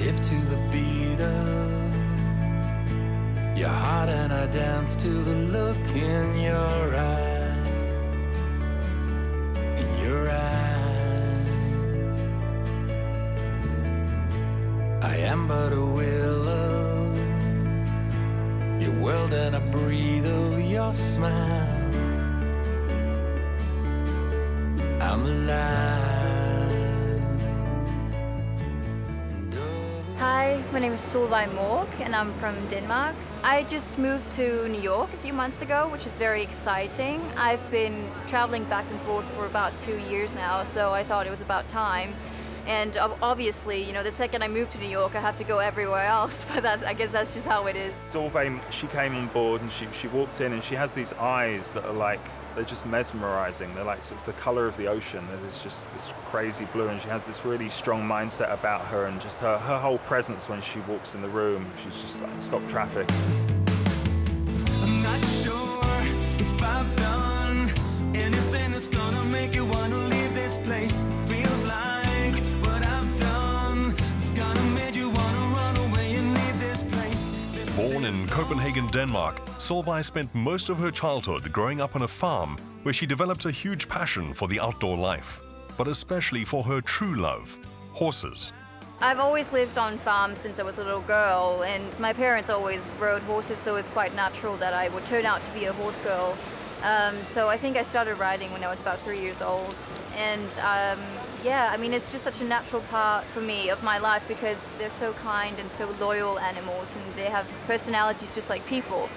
live to the beat of your heart, and I dance to the look in your eye, in your eye. I am but a willow, your world, and I breathe of your smile. I'm alive. Hi, my name is Solveig Mørk and I'm from Denmark. I just moved to New York a few months ago, which is very exciting. I've been traveling back and forth for about 2 years now, so I thought it was about time. And obviously, you know, the second I move to New York, I have to go everywhere else, but I guess that's just how it is. Solveig, she came on board and she walked in and she has these eyes that are like, they're just mesmerizing. They're like sort of the color of the ocean. There's just this crazy blue, and she has this really strong mindset about her, and just her whole presence when she walks in the room. She's just like, stop traffic. I'm not sure if I've done anything that's gonna make you want to leave this place. Feels like what I've done is gonna make you want to run away and leave this place. Born in Copenhagen, Denmark, Solveig spent most of her childhood growing up on a farm where she developed a huge passion for the outdoor life, but especially for her true love, horses. I've always lived on farms since I was a little girl, and my parents always rode horses, so it's quite natural that I would turn out to be a horse girl. So I think I started riding when I was about 3 years old. And yeah, I mean, it's just such a natural part for me of my life because they're so kind and so loyal animals, and they have personalities just like people.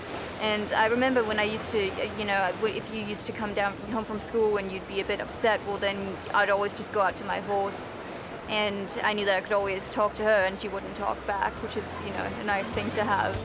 And I remember when I used to, you know, if you used to come home from school and you'd be a bit upset, well then I'd always just go out to my horse, and I knew that I could always talk to her and she wouldn't talk back, which is, you know, a nice thing to have.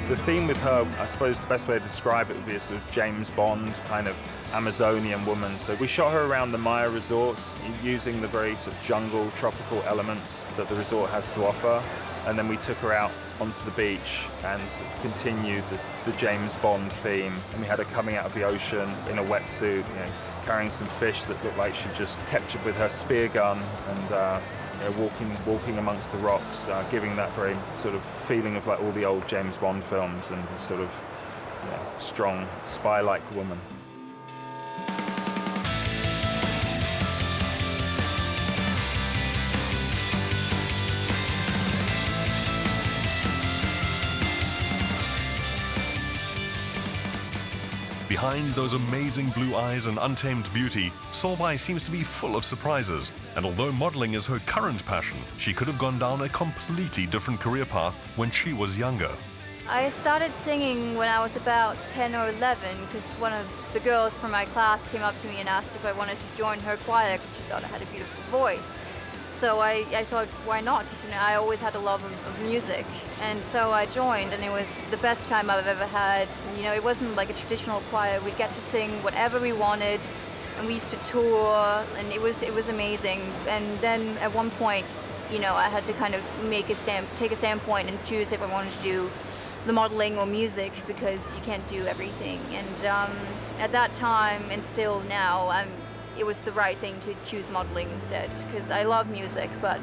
The theme with her, I suppose the best way to describe it would be a sort of James Bond kind of Amazonian woman. So we shot her around the Maia resort using the very sort of jungle, tropical elements that the resort has to offer. And then we took her out onto the beach and sort of continued the James Bond theme. And we had her coming out of the ocean in a wetsuit, you know, carrying some fish that looked like she just captured with her spear gun, and you know, walking amongst the rocks, giving that very sort of feeling of like all the old James Bond films, and this sort of, you know, strong spy-like woman. Behind those amazing blue eyes and untamed beauty, Solveig seems to be full of surprises. And although modeling is her current passion, she could have gone down a completely different career path when she was younger. I started singing when I was about 10 or 11 because one of the girls from my class came up to me and asked if I wanted to join her choir because she thought I had a beautiful voice. So I thought, why not? Because, you know, I always had a love of music. And so I joined, and it was the best time I've ever had. You know, it wasn't like a traditional choir. We'd get to sing whatever we wanted, and we used to tour, and it was amazing. And then at one point, you know, I had to kind of take a standpoint and choose if I wanted to do the modeling or music, because you can't do everything. And at that time, and still now, it was the right thing to choose modeling instead, because I love music, but